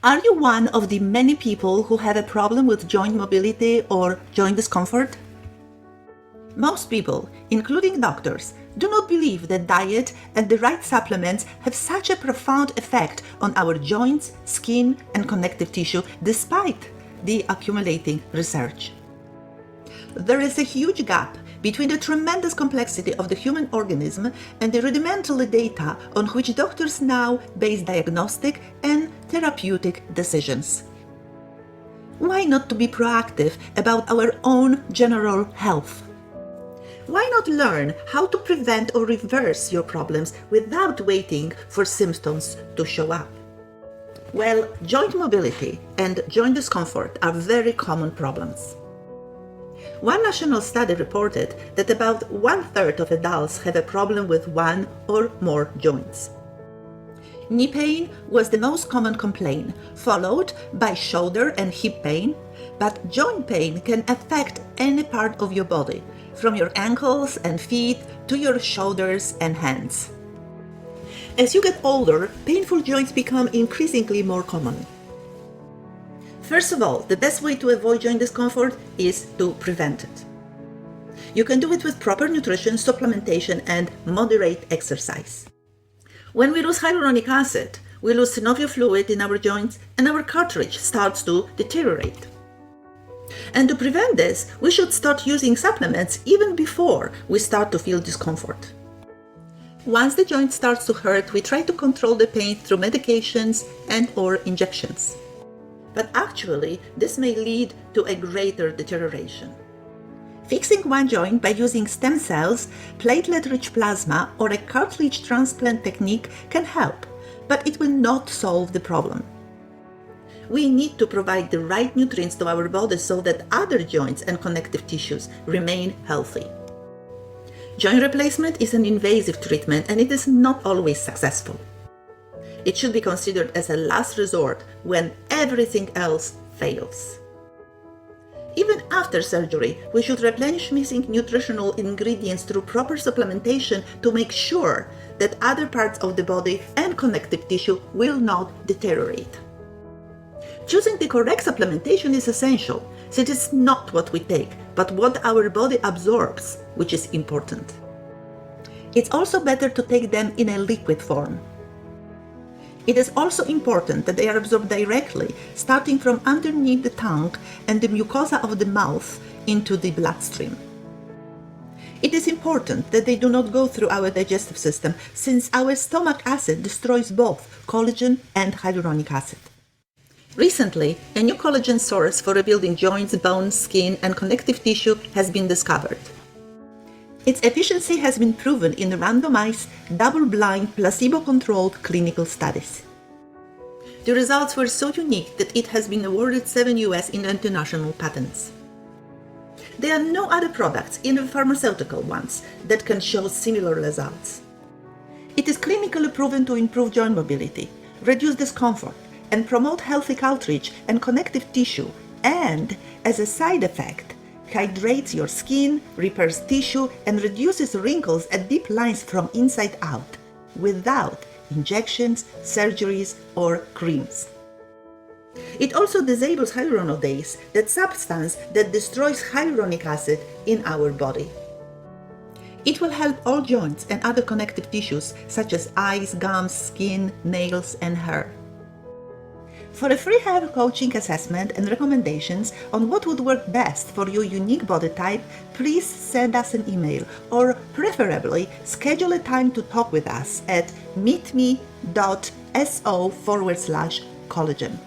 Are you one of the many people who have a problem with joint mobility or joint discomfort? Most people, including doctors, do not believe that diet and the right supplements have such a profound effect on our joints, skin, and connective tissue despite the accumulating research. There is a huge gap between the tremendous complexity of the human organism and the rudimentary data on which doctors now base diagnostic and therapeutic decisions. Why not to be proactive about our own general health? Why not learn how to prevent or reverse your problems without waiting for symptoms to show up? Well, joint mobility and joint discomfort are very common problems. One national study reported that about 1/3 of adults have a problem with one or more joints. Knee pain was the most common complaint, followed by shoulder and hip pain, but joint pain can affect any part of your body, from your ankles and feet to your shoulders and hands. As you get older, painful joints become increasingly more common. First of all, the best way to avoid joint discomfort is to prevent it. You can do it with proper nutrition, supplementation, and moderate exercise. When we lose hyaluronic acid, we lose synovial fluid in our joints and our cartilage starts to deteriorate. And to prevent this, we should start using supplements even before we start to feel discomfort. Once the joint starts to hurt, we try to control the pain through medications and/or injections. But actually, this may lead to a greater deterioration. Fixing one joint by using stem cells, platelet-rich plasma, or a cartilage transplant technique can help, but it will not solve the problem. We need to provide the right nutrients to our bodies so that other joints and connective tissues remain healthy. Joint replacement is an invasive treatment and it is not always successful. It should be considered as a last resort when everything else fails. Even after surgery, we should replenish missing nutritional ingredients through proper supplementation to make sure that other parts of the body and connective tissue will not deteriorate. Choosing the correct supplementation is essential, since it is not what we take, but what our body absorbs, which is important. It's also better to take them in a liquid form. It is also important that they are absorbed directly, starting from underneath the tongue and the mucosa of the mouth into the bloodstream. It is important that they do not go through our digestive system, since our stomach acid destroys both collagen and hyaluronic acid. Recently, a new collagen source for rebuilding joints, bones, skin, and connective tissue has been discovered. Its efficiency has been proven in randomized, double-blind, placebo-controlled clinical studies. The results were so unique that it has been awarded 7 US and international patents. There are no other products, even pharmaceutical ones, that can show similar results. It is clinically proven to improve joint mobility, reduce discomfort, and promote healthy cartilage and connective tissue, and, as a side effect, hydrates your skin, repairs tissue, and reduces wrinkles and deep lines from inside out, without injections, surgeries, or creams. It also disables hyaluronidase, that substance that destroys hyaluronic acid in our body. It will help all joints and other connective tissues, such as eyes, gums, skin, nails, and hair. For a free hair coaching assessment and recommendations on what would work best for your unique body type, please send us an email or preferably schedule a time to talk with us at meetme.so/collagen.